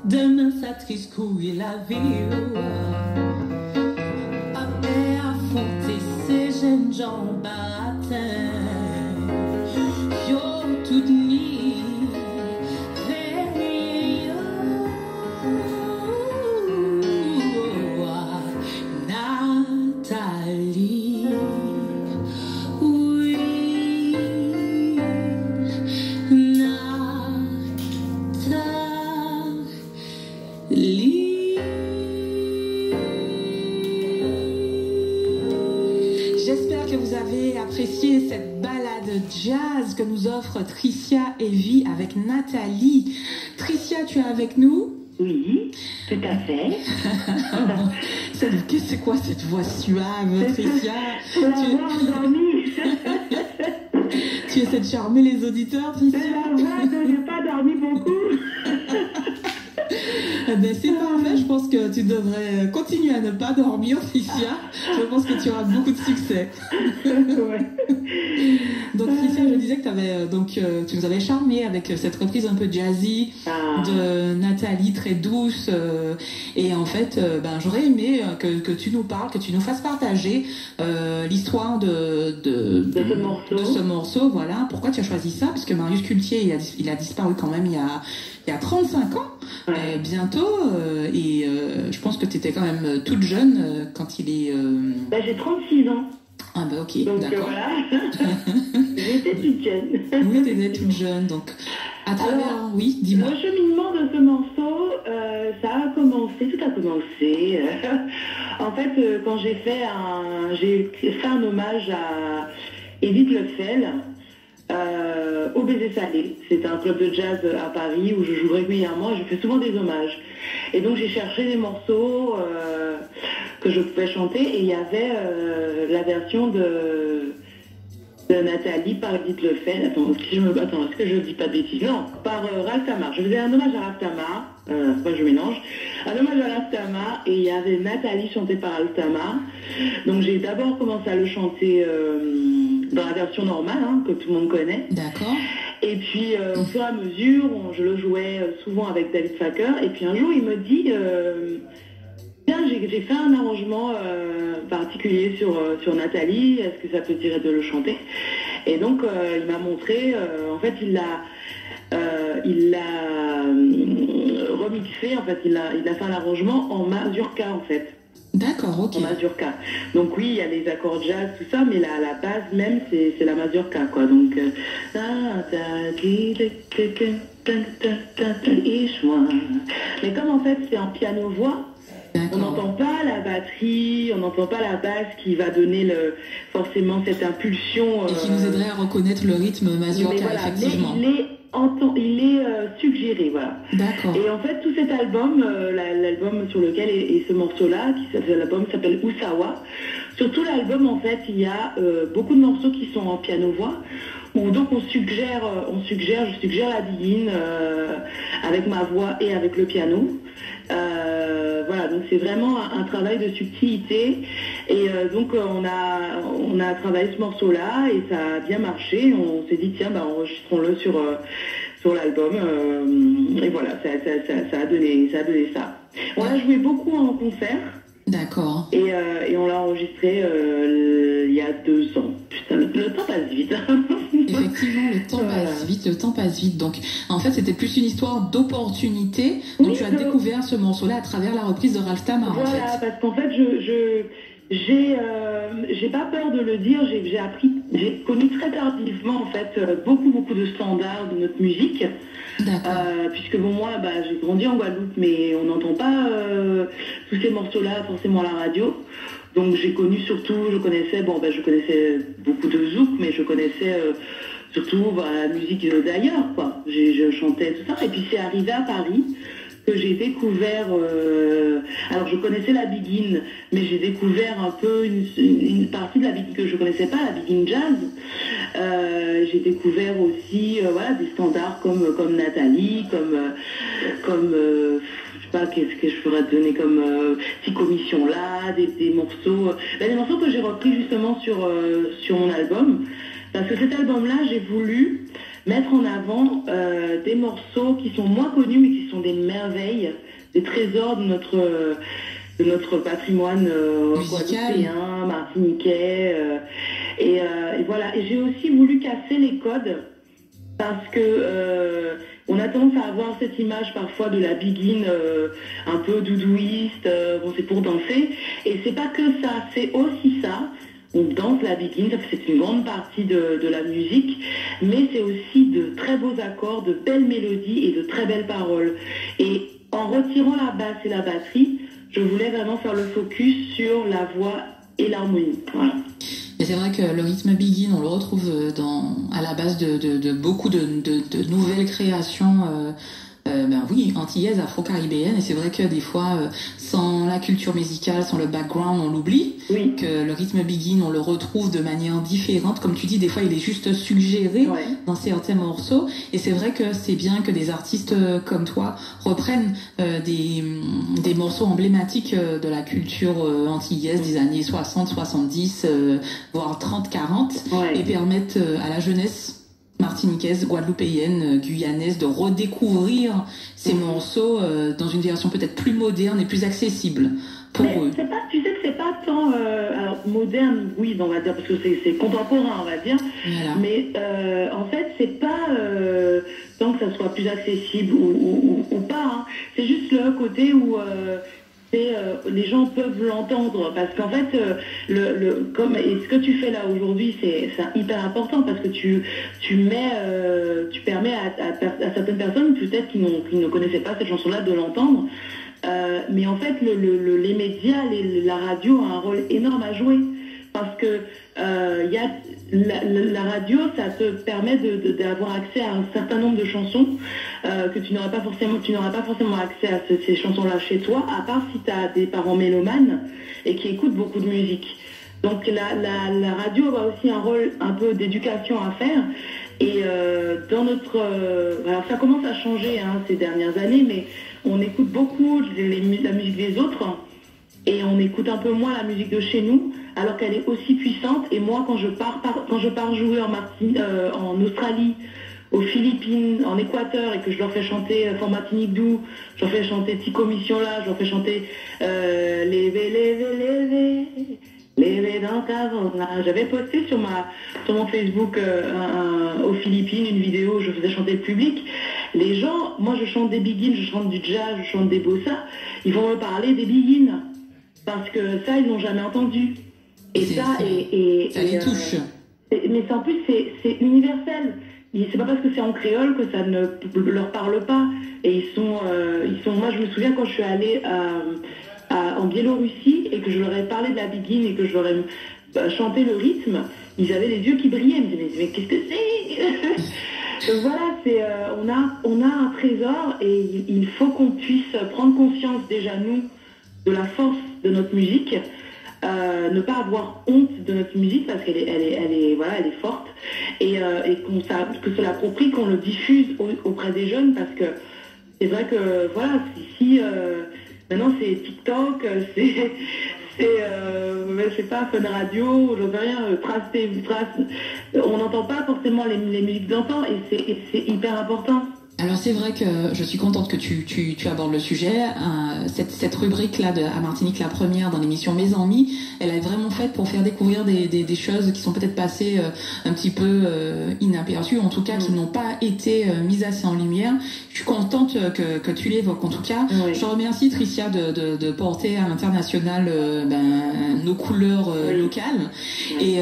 demain ça triscouille la vie. Après affronter ces jeunes gens batailles, yo toute nuit veille. Nathalie, oui, Nathalie. J'espère que vous avez apprécié cette balade jazz que nous offre Tricia Heavy avec Nathalie. Tricia, tu es avec nous? Oui, tout à fait. C'est quoi cette voix suave, Tricia? Tu essaies de charmer les auditeurs, Tricia? Je n'ai pas dormi beaucoup. Ben, c'est parfait, je pense que tu devrais continuer à ne pas dormir, Tricia. Je pense que tu auras beaucoup de succès. Ouais. Donc Tricia, je disais que tu nous avais charmé avec cette reprise un peu jazzy de Nathalie, très douce. Et en fait, j'aurais aimé que tu nous parles, que tu nous fasses partager l'histoire de ce morceau. Voilà. Pourquoi tu as choisi ça? Parce que Marius Cultier, il a disparu quand même il y a 35 ans. Ouais. Bientôt, je pense que tu étais quand même toute jeune quand il est... J'ai 36 ans. Ah bah ok, donc d'accord. Voilà. J'étais toute jeune. Oui, t'étais toute jeune, donc à travers... Alors, oui, dis-moi. le cheminement de ce morceau, tout a commencé. En fait, quand j'ai fait un hommage à Edith Lefel, au Baiser Salé. C'est un club de jazz à Paris où je joue régulièrement et je fais souvent des hommages. Et donc j'ai cherché des morceaux que je pouvais chanter et il y avait la version de Nathalie par Edith Lefel. Est-ce que je dis pas de bêtises? Non, par Ralph Tamar. Je faisais un hommage à Ralph Tamar. Je mélange. Un hommage à Ralph Tamar et il y avait Nathalie chantée par Ralph Tamar. Donc j'ai d'abord commencé à le chanter dans la version normale, que tout le monde connaît. D'accord. Et puis au fur et à mesure, je le jouais souvent avec David Facker. Et puis un jour, il me dit tiens, j'ai fait un arrangement particulier sur Nathalie, est-ce que ça peut tirer de le chanter? Et donc il m'a montré, en fait il l'a remixé, en fait il a fait un arrangement en mazurka en fait. D'accord, ok. En mazurka. Donc oui, il y a les accords jazz, tout ça, mais la base même, c'est la mazurka, quoi. Donc... Mais comme en fait, c'est en piano-voix, on n'entend pas la batterie, on n'entend pas la basse qui va donner forcément cette impulsion... Et qui nous aiderait à reconnaître le rythme mazurka, voilà, effectivement. Mais il est suggéré, voilà. D'accord. Et en fait, tout cet album, l'album sur lequel est ce morceau-là, l'album s'appelle Usawa. Sur tout l'album, en fait, il y a beaucoup de morceaux qui sont en piano-voix, où donc je suggère la begin avec ma voix et avec le piano. Voilà, donc c'est vraiment un travail de subtilité. Et donc on a travaillé ce morceau-là et ça a bien marché. On s'est dit tiens, enregistrons-le sur l'album. Et voilà, ça a donné ça. On l'a joué beaucoup en concert. D'accord. Et on l'a enregistré il y a 2 ans. Putain, le temps passe vite. Effectivement, le temps passe vite. Donc, en fait, c'était plus une histoire d'opportunité. Donc, oui, tu as découvert ce morceau-là à travers la reprise de Ralph Tamar, voilà, en fait. Parce qu'en fait, j'ai pas peur de le dire, j'ai connu très tardivement, en fait, beaucoup de standards de notre musique. Puisque moi, j'ai grandi en Guadeloupe, mais on n'entend pas tous ces morceaux-là forcément à la radio. Donc j'ai connu surtout, je connaissais beaucoup de zouk, mais je connaissais surtout la musique d'ailleurs, quoi. Je chantais tout ça. Et puis c'est arrivé à Paris que j'ai découvert, alors je connaissais la begin, mais j'ai découvert un peu une partie de la begin que je connaissais pas, la begin jazz. J'ai découvert aussi des standards comme Nathalie, comme je sais pas, qu'est-ce que je pourrais te donner comme Psychomission là, des morceaux, des morceaux que j'ai repris justement sur mon album. Parce que cet album-là, j'ai voulu mettre en avant des morceaux qui sont moins connus mais qui sont des merveilles, des trésors de notre patrimoine guadeloupéen, martiniquais. Et voilà. Et j'ai aussi voulu casser les codes parce que on a tendance à avoir cette image parfois de la biguine un peu doudouiste, bon, c'est pour danser. Et c'est pas que ça, c'est aussi ça. On danse la biguine, c'est une grande partie de la musique, mais c'est aussi de très beaux accords, de belles mélodies et de très belles paroles. Et en retirant la basse et la batterie, je voulais vraiment faire le focus sur la voix et l'harmonie. Voilà. Et c'est vrai que le rythme biguine, on le retrouve à la base de beaucoup de nouvelles créations. Oui, antillaises, afro-caribéennes, et c'est vrai que des fois, sans la culture musicale, sans le background, on l'oublie, oui. Que le rythme biguine, on le retrouve de manière différente, comme tu dis, des fois il est juste suggéré dans certains morceaux, et c'est vrai que c'est bien que des artistes comme toi reprennent des morceaux emblématiques de la culture antillaise des années 60, 70, voire 30, 40, et permettent à la jeunesse martiniquaise, guadeloupéenne, guyanaise, de redécouvrir ces morceaux dans une version peut-être plus moderne et plus accessible pour eux. Tu sais que c'est pas tant alors, moderne, oui, on va dire, parce que c'est contemporain, on va dire, voilà. Mais en fait, c'est pas tant que ça soit plus accessible ou pas, hein. C'est juste le côté où les gens peuvent l'entendre, parce qu'en fait et ce que tu fais là aujourd'hui, c'est hyper important, parce que tu permets à certaines personnes peut-être qui ne connaissaient pas cette chanson là de l'entendre, mais en fait les médias, la radio a un rôle énorme à jouer, parce que la radio, ça te permet d'avoir accès à un certain nombre de chansons que tu n'auras pas forcément accès à ces chansons-là chez toi, à part si tu as des parents mélomanes et qui écoutent beaucoup de musique. Donc la radio a aussi un rôle un peu d'éducation à faire. Et dans notre... alors ça commence à changer ces dernières années, mais on écoute beaucoup la musique des autres. Et on écoute un peu moins la musique de chez nous, alors qu'elle est aussi puissante. Et moi, quand je pars jouer en Australie, aux Philippines, en Équateur, et que je leur fais chanter Martinique Doux, je leur fais chanter Tico Mission là, je leur fais chanter Lévé dans ta là. J'avais posté sur mon Facebook aux Philippines une vidéo où je faisais chanter le public. Les gens, moi je chante des biguines, je chante du jazz, je chante des bossa, ils vont me parler des biguines. Parce que ça, ils n'ont jamais entendu. Et ça les touche. Mais en plus, c'est universel. C'est pas parce que c'est en créole que ça ne leur parle pas. Et ils sont. Moi, je me souviens quand je suis allée en Biélorussie et que je leur ai parlé de la biguine et que je leur ai chanté le rythme, ils avaient les yeux qui brillaient. Ils me disaient, mais qu'est-ce que c'est? Donc voilà, on a un trésor, et il faut qu'on puisse prendre conscience déjà, nous, de la force de notre musique, ne pas avoir honte de notre musique, parce qu'elle est forte, et que se l'approprie, qu'on le diffuse auprès des jeunes, parce que c'est vrai que voilà, maintenant c'est TikTok, c'est pas Fun Radio, je veux rien, on n'entend pas forcément les musiques d'antan, et c'est hyper important. Alors c'est vrai que je suis contente que tu abordes le sujet. Cette rubrique-là à Martinique, la première dans l'émission Mes Amis, elle est vraiment faite pour faire découvrir des choses qui sont peut-être passées un petit peu inaperçues, en tout cas qui n'ont pas été mises assez en lumière. Je suis contente que tu l'évoques en tout cas. Oui. Je remercie Tricia de porter à l'international nos couleurs locales. Et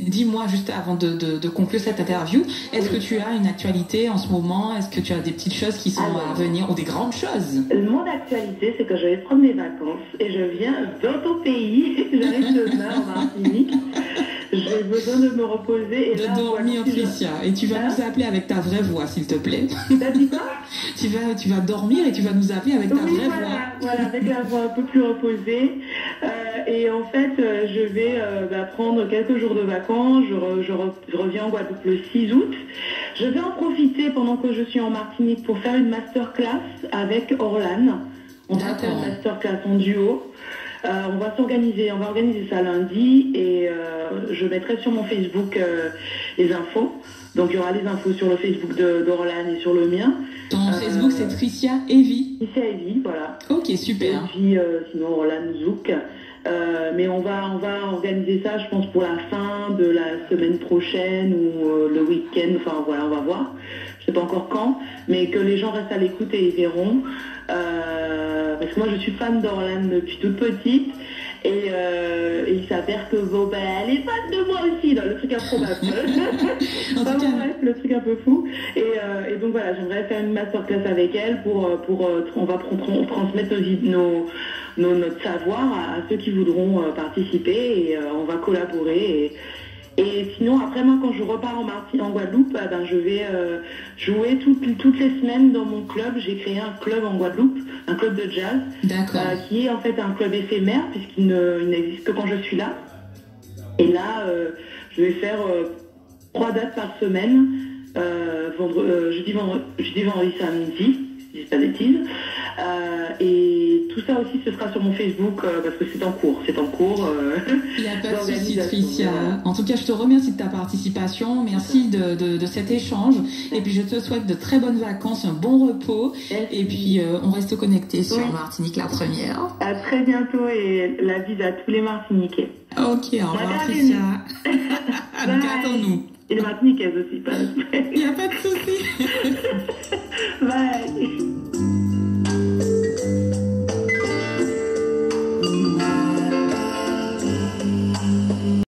dis-moi juste avant de conclure cette interview, est-ce que tu as une actualité en ce moment? Est-ce que tu as des petites choses qui sont à venir, ou des grandes choses? Mon actualité, c'est que je vais prendre mes vacances et je viens dans ton pays. J'arrive demain en Martinique. J'ai besoin de me reposer. Et de dormir, Tricia. Et tu vas nous appeler avec ta vraie voix, s'il te plaît. T'as dit quoi? Tu vas dormir et tu vas nous appeler avec ta vraie voix. Voilà, avec la voix un peu plus reposée. Et en fait, je vais prendre quelques jours de vacances. Je reviens en Guadeloupe le 6 août. Je vais en profiter pendant que je suis en Martinique pour faire une masterclass avec Orlan. On va faire une masterclass en duo. On va organiser ça lundi, et je mettrai sur mon Facebook les infos. Donc il y aura les infos sur le Facebook d'Orlan et sur le mien. Ton Facebook c'est Tricia Evie. Tricia Evie, voilà. Ok, super. Et puis sinon Orlan Zouk. Mais on va organiser ça, je pense, pour la fin de la semaine prochaine ou le week-end. Enfin voilà, on va voir. Je sais pas encore quand, mais que les gens restent à l'écoute et ils verront. Parce que moi je suis fan d'Orlan depuis toute petite. Et il s'avère que elle est fan de moi aussi, dans le truc improbable. Bref, le truc un peu fou. Et donc voilà, j'aimerais faire une masterclass avec elle on va transmettre notre savoir à ceux qui voudront participer et on va collaborer. Et sinon, après, moi, quand je repars en Guadeloupe, je vais jouer toutes les semaines dans mon club. J'ai créé un club en Guadeloupe, un club de jazz, qui est en fait un club éphémère, puisqu'il n'existe que quand je suis là. Et là, je vais faire 3 dates par semaine, jeudi, vendredi, samedi, si je dis pas de bêtises. Et tout ça aussi, ce sera sur mon Facebook parce que c'est en cours. Il n'y a pas de souci, Tricia. En tout cas, je te remercie de ta participation. Merci de cet échange. Et puis, je te souhaite de très bonnes vacances, un bon repos. Et puis, on reste connectés sur Martinique la première. À très bientôt et la bise à tous les Martiniquais. Ok, au revoir, Tricia. Gâtons-nous. Et les Martiniquaises aussi, pas. Il n'y a pas de souci.